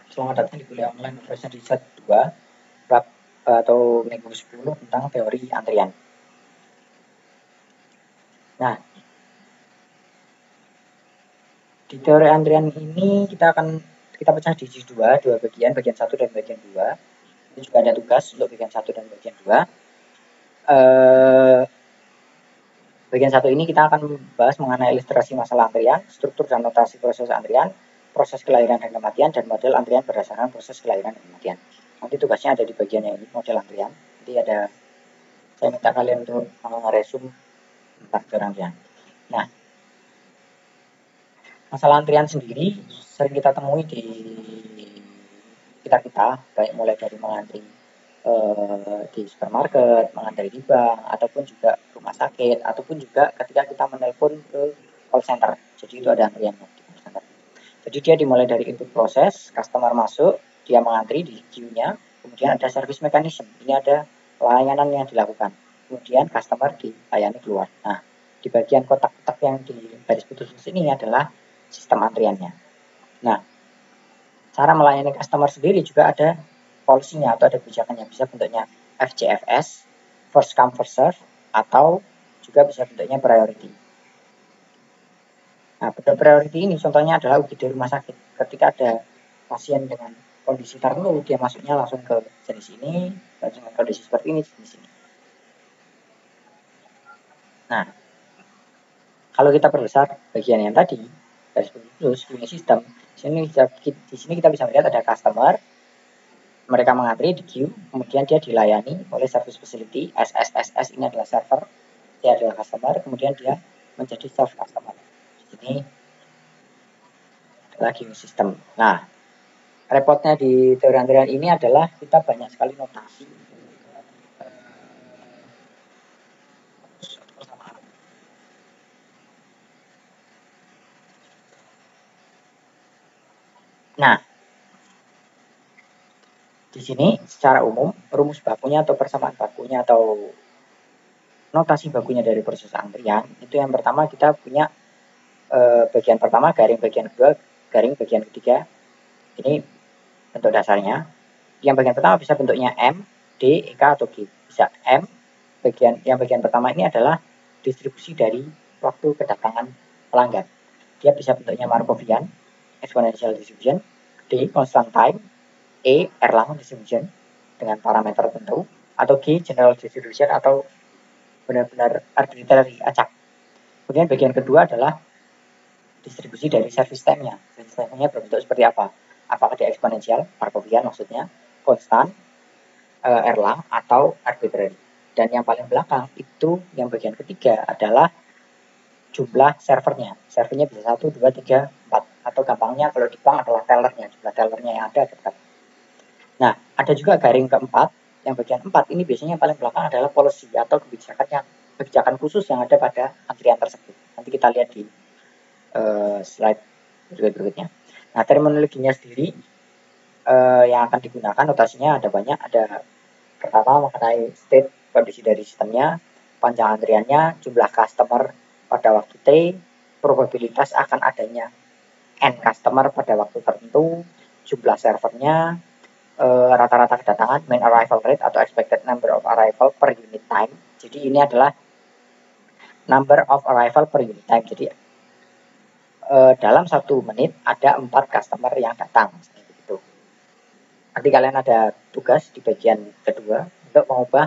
Selamat datang di kuliah online Universitas Riset 2 bab atau minggu 10 tentang teori antrian. Nah, di teori antrian ini kita pecah di dua bagian 1 dan bagian 2. Ini juga ada tugas untuk bagian 1 dan bagian 2. Bagian 1 ini kita akan membahas mengenai ilustrasi masalah antrian, struktur dan notasi proses antrian, proses kelahiran dan kematian, dan model antrian berdasarkan proses kelahiran dan kematian. Nanti tugasnya ada di bagian yang ini, model antrian. Jadi saya minta kalian untuk meresum tentang teori antrian. Nah, masalah antrian sendiri sering kita temui di kita, baik mulai dari mengantri di supermarket, mengantri di bank, ataupun juga rumah sakit, ataupun juga ketika kita menelpon ke call center. Jadi itu ada antriannya di call center. Jadi dia dimulai dari input proses, customer masuk, dia mengantri di queue-nya, kemudian ada service mechanism. Ini ada layanan yang dilakukan. Kemudian customer dilayani keluar. Nah, di bagian kotak-kotak yang di garis putus ini adalah sistem antriannya. Nah, cara melayani customer sendiri juga ada policy-nya atau ada kebijakannya. Bisa bentuknya FCFS, first come first serve, atau juga bisa bentuknya priority. Nah, bentuk priority ini contohnya adalah UGD rumah sakit. Ketika ada pasien dengan kondisi tertentu, dia masuknya langsung ke jenis ini, dan dengan kondisi seperti ini, jenis ini. Nah, kalau kita perbesar bagian yang tadi, garis putus unit sistem, di sini kita bisa melihat ada customer, mereka mengantri di queue, kemudian dia dilayani oleh service facility, SSSS ini adalah server, dia adalah customer, kemudian dia menjadi serve customer. Ini adalah queue system. Nah, repotnya di teori antrian ini adalah kita banyak sekali notasi. Nah, di sini secara umum rumus bakunya atau persamaan bakunya atau notasi bakunya dari proses antrian itu yang pertama kita punya bagian pertama garing bagian kedua garing bagian ketiga. Ini bentuk dasarnya. Yang bagian pertama bisa bentuknya M, D, E, K atau G. Bisa M. Bagian pertama ini adalah distribusi dari waktu kedatangan pelanggan. Dia bisa bentuknya Markovian, exponential distribution. D, constant time. E, Erlang distribution dengan parameter tertentu, atau G, general distribution atau benar-benar arbitrary, acak. Kemudian bagian kedua adalah distribusi dari service time-nya. Service time-nya berbentuk seperti apa? Apakah dia eksponensial, Markovian maksudnya, konstan, Erlang, atau arbitrary. Dan yang paling belakang itu yang bagian ketiga adalah jumlah servernya. Servernya bisa 1, 2, 3, 4. Atau gampangnya kalau di bank adalah tellernya, jumlah tellernya yang ada tetap. Nah, ada juga garing keempat. Yang bagian 4 ini biasanya yang paling belakang adalah policy atau kebijakan khusus yang ada pada antrian tersebut. Nanti kita lihat di slide berikutnya. Nah, terminologinya sendiri yang akan digunakan notasinya ada banyak. Ada pertama mengenai state, kondisi dari sistemnya, panjang antriannya, jumlah customer pada waktu T, probabilitas akan adanya N customer pada waktu tertentu, jumlah servernya, rata-rata kedatangan, main arrival rate atau expected number of arrival per unit time. Jadi ini adalah number of arrival per unit time. Jadi dalam 1 menit ada 4 customer yang datang. Gitu. Nanti kalian ada tugas di bagian kedua untuk mengubah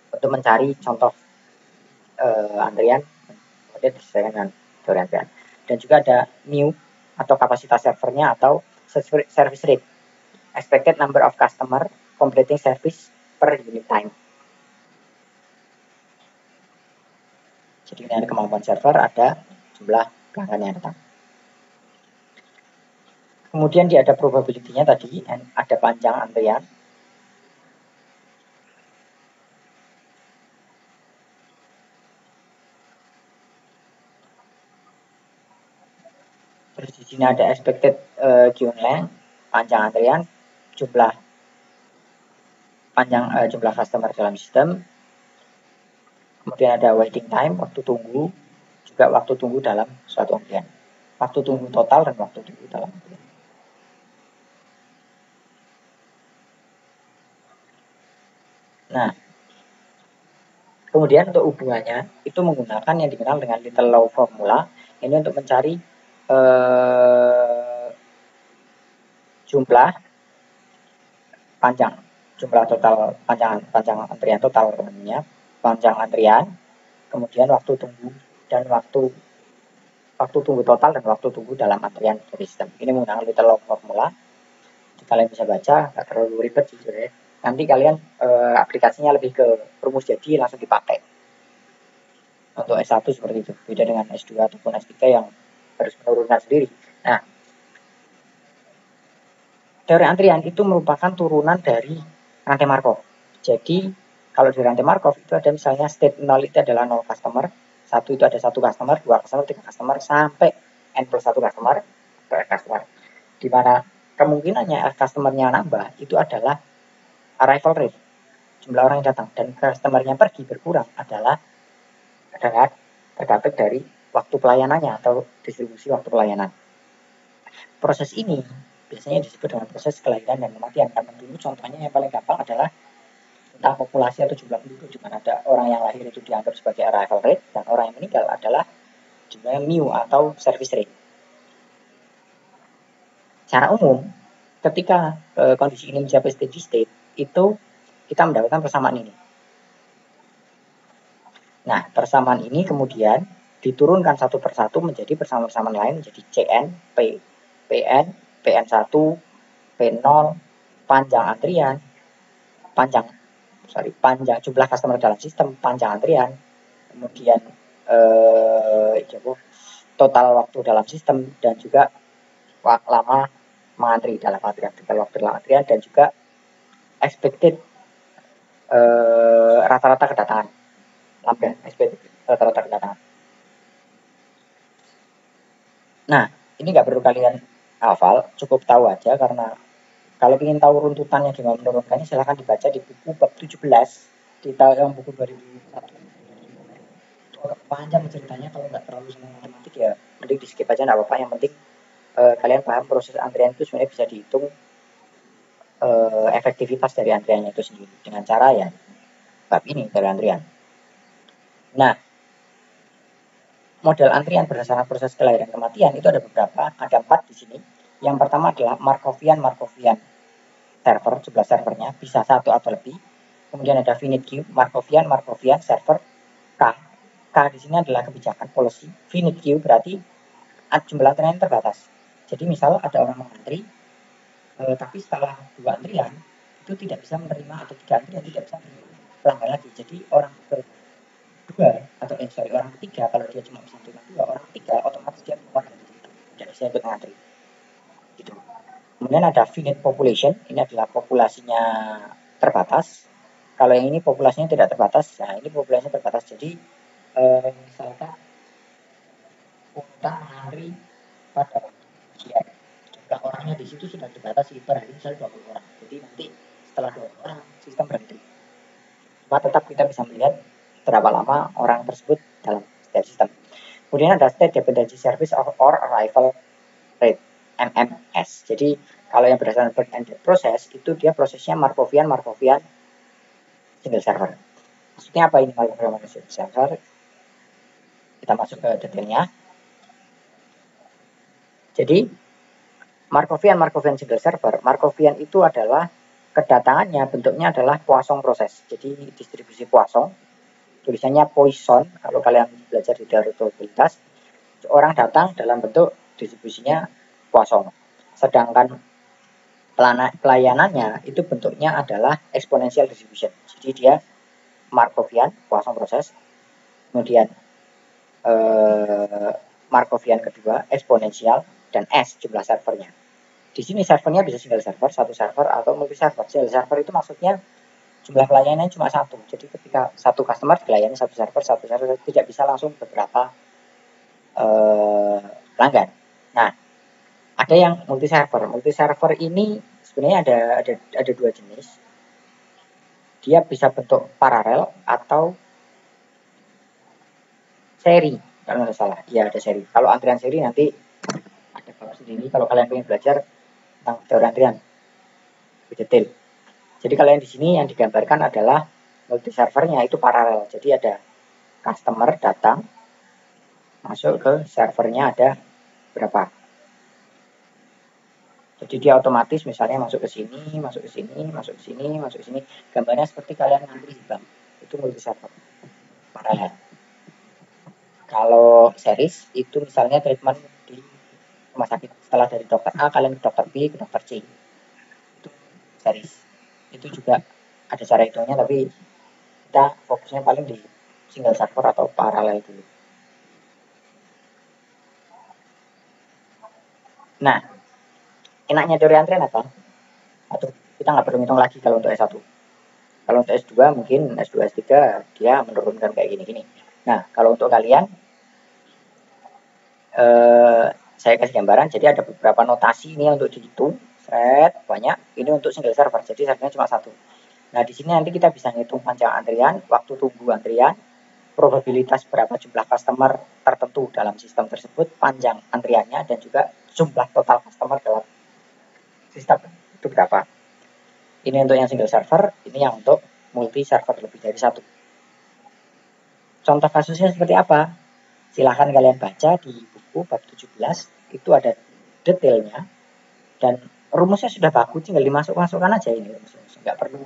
untuk mencari contoh antrian kemudian disesuaikan dengan teori antrian. Dan juga ada new atau kapasitas servernya atau service rate, expected number of customer completing service per unit time. Jadi ini ada kemampuan server, ada jumlah pelanggan yang datang. Kemudian dia ada probability-nya tadi, ada panjang antrian. Terus di sini ada expected queue length, panjang antrian, jumlah customer dalam sistem. Kemudian ada waiting time, waktu tunggu, juga waktu tunggu dalam suatu antrian. waktu tunggu total dan waktu tunggu dalam antrian. Nah, kemudian untuk hubungannya itu menggunakan yang dikenal dengan little law formula. Ini untuk mencari jumlah panjang, jumlah total panjang antrian total namanya, panjang antrian, kemudian waktu tunggu dan waktu tunggu total dan waktu tunggu dalam antrian dari sistem. Ini menggunakan little law formula. Kalian bisa baca, nggak terlalu ribet sih sebenarnya. Nanti kalian aplikasinya lebih ke rumus jadi langsung dipakai. Untuk S1 seperti itu, beda dengan S2 ataupun S3 yang harus menurunkan sendiri. Nah, teori antrian itu merupakan turunan dari rantai Markov. Jadi, kalau di rantai Markov itu ada misalnya state 0 itu adalah 0 customer, 1 itu ada 1 customer, 2 customer, 3 customer, sampai N plus 1 customer, atau F customer. Di mana kemungkinannya F customer-nya nambah, itu adalah arrival rate, jumlah orang yang datang, dan customer-nya pergi berkurang adalah tergantung dari waktu pelayanannya atau distribusi waktu pelayanan. Proses ini biasanya disebut dengan proses kelahiran dan kematian, karena dulu contohnya yang paling gampang adalah tentang populasi atau jumlah penduduk, di mana ada orang yang lahir itu dianggap sebagai arrival rate dan orang yang meninggal adalah jumlah mu atau service rate. Secara umum, ketika kondisi ini mencapai steady state, itu kita mendapatkan persamaan ini. Nah, persamaan ini kemudian diturunkan satu persatu menjadi persamaan-persamaan lain, menjadi CN, P, PN, PN1, P0, panjang antrian, panjang jumlah customer dalam sistem, panjang antrian, kemudian total waktu dalam sistem, dan juga lama mengantri dalam antrian, waktu dalam antrian, dan juga expected rata-rata kedatangan, expected rata-rata kedatangan. Nah, ini nggak perlu kalian hafal, cukup tahu aja, karena kalau ingin tahu runtutannya gimana menurunkannya, silahkan dibaca di buku bab 17 di tahun buku 2001. Itu agak panjang ceritanya, kalau nggak terlalu senang matematik ya mending di skip aja, nggak apa-apa. Yang penting kalian paham proses antrian itu sebenarnya bisa dihitung efektivitas dari antriannya itu sendiri dengan cara ya bab ini dari antrian. Nah, model antrian berdasarkan proses kelahiran kematian itu ada beberapa, ada 4 di sini. Yang pertama adalah Markovian server, jumlah servernya bisa 1 atau lebih. Kemudian ada finite queue, Markovian server K. K di sini adalah kebijakan policy. Finite queue berarti jumlah antrian terbatas. Jadi misal ada orang mengantri, tapi setelah 2 antrian itu tidak bisa menerima, atau 3 antrian tidak bisa menerima pelanggan lagi. Jadi orang kedua atau orang ketiga, kalau dia cuma bisa menerima 2, orang ketiga otomatis dia keluar dari situ, tidak bisa ikut mengantri. Gitu. Kemudian ada finite population, ini adalah populasinya terbatas. Kalau yang ini populasinya tidak terbatas, nah ini populasinya terbatas. Jadi misalkan kita mengantri pada ujian, jumlah orangnya di situ sudah dibatasi per hari misalnya 20 orang. Jadi nanti setelah 20 orang sistem berhenti. Cuma tetap kita bisa melihat berapa lama orang tersebut dalam setiap sistem. Kemudian ada state dependency service or arrival rate, MMS. Jadi kalau yang berdasarkan back-end proses itu dia prosesnya Markovian single server. Maksudnya apa ini Markovian single server? Kita masuk ke detailnya. Jadi Markovian single server, Markovian itu adalah kedatangannya bentuknya adalah Poisson proses. Jadi distribusi Poisson, tulisannya Poisson. Kalau kalian belajar di teori probabilitas, orang datang dalam bentuk distribusinya Poisson. Sedangkan pelayanannya itu bentuknya adalah exponential distribution. Jadi dia Markovian Poisson proses, kemudian Markovian kedua eksponensial, dan S jumlah servernya. Di sini servernya bisa single server, satu server, atau multi server. Single server itu maksudnya jumlah pelayanannya cuma satu. Jadi ketika satu customer dilayani satu server, tidak bisa langsung beberapa pelanggan. Nah, ada yang multi server. Multi server ini sebenarnya ada 2 jenis. Dia bisa bentuk paralel atau seri, kalau nggak salah. Ya, ada seri. Kalau antrian seri nanti sendiri kalau kalian ingin belajar tentang teori antrian lebih detail. Jadi kalian di sini yang digambarkan adalah multi servernya itu paralel. Jadi ada customer datang masuk ke servernya ada berapa. Jadi dia otomatis misalnya masuk ke sini, masuk ke sini, masuk ke sini, masuk ke sini. Gambarnya seperti kalian ngantri di bank. Itu multi server paralel. Kalau series itu misalnya treatment di rumah sakit, setelah dari dokter A kalian ke dokter B ke dokter C, itu series. Itu juga ada cara hitungnya, tapi kita fokusnya paling di single server atau paralel dulu. Nah, enaknya teori antrian apa? Atau kita nggak perlu hitung lagi kalau untuk S1. Kalau untuk S2 mungkin S2 S3 dia menurunkan kayak gini-gini. Nah, kalau untuk kalian saya kasih gambaran, jadi ada beberapa notasi ini untuk dihitung, banyak. Ini untuk single server, jadi servernya cuma satu. Nah, di sini nanti kita bisa ngitung panjang antrian, waktu tunggu antrian, probabilitas berapa jumlah customer tertentu dalam sistem tersebut, panjang antriannya, dan juga jumlah total customer dalam sistem itu berapa. Ini untuk yang single server, ini yang untuk multi server lebih dari satu. Contoh kasusnya seperti apa? Silahkan kalian baca di buku bab 17, itu ada detailnya, dan rumusnya sudah bagus, tinggal dimasukkan aja ini rumusnya, nggak perlu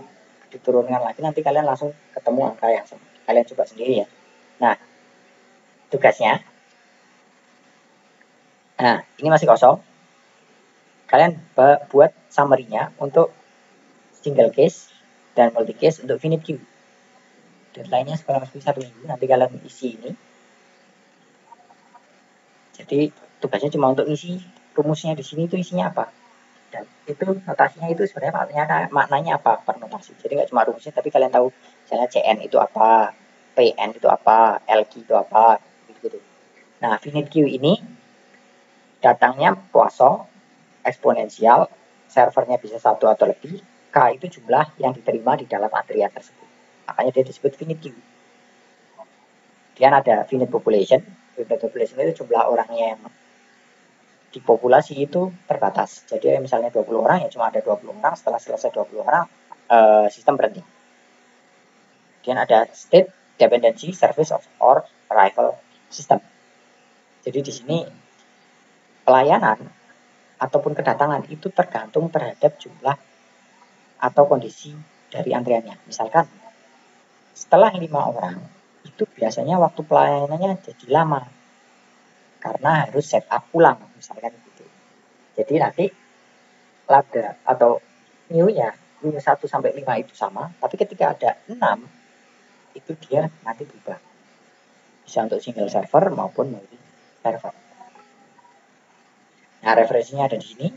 diturunkan lagi, nanti kalian langsung ketemu angka yang sama. Kalian coba sendiri ya. Nah, tugasnya, nah ini masih kosong, kalian buat summary-nya untuk single case dan multi case untuk finite queue. Deadline-nya sekarang masih 1 minggu, nanti kalian isi ini. Jadi tugasnya cuma untuk isi rumusnya di sini itu isinya apa. Dan itu notasinya itu sebenarnya maknanya apa per notasi. Jadi nggak cuma rumusnya, tapi kalian tahu misalnya CN itu apa, PN itu apa, LQ itu apa, gitu. Nah, finite queue ini datangnya Poisson, eksponensial, servernya bisa satu atau lebih, K itu jumlah yang diterima di dalam antrian tersebut. Makanya dia disebut finite queue. Kemudian ada finite population. Finite population itu jumlah orangnya yang di populasi itu terbatas. Jadi misalnya 20 orang ya cuma ada 20 orang, setelah selesai 20 orang sistem berhenti. Kemudian ada state dependency service of or arrival system. Jadi di sini pelayanan ataupun kedatangan itu tergantung terhadap jumlah atau kondisi dari antriannya. Misalkan setelah 5 orang itu biasanya waktu pelayanannya jadi lama karena harus setup ulang misalkan gitu. Jadi nanti lambda atau mu-nya mu 1 sampai 5 itu sama, tapi ketika ada 6 itu dia nanti berubah. Bisa untuk single server maupun multi server. Nah, referensinya ada di sini.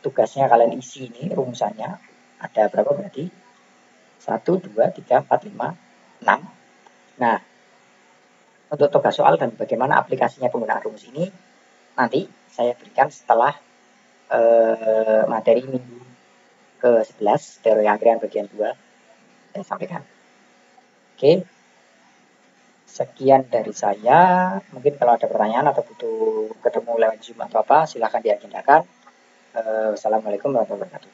Tugasnya kalian isi ini rumusannya. Ada berapa berarti? 1, 2, 3, 4, 5, 6. Nah, untuk tugas soal dan bagaimana aplikasinya penggunaan rumus ini nanti saya berikan setelah materi minggu ke-11 teori antrian bagian 2 saya sampaikan. Oke, sekian dari saya. Mungkin kalau ada pertanyaan atau butuh ketemu lewat Zoom atau apa, silahkan diagendakan. Wassalamualaikum warahmatullahi wabarakatuh.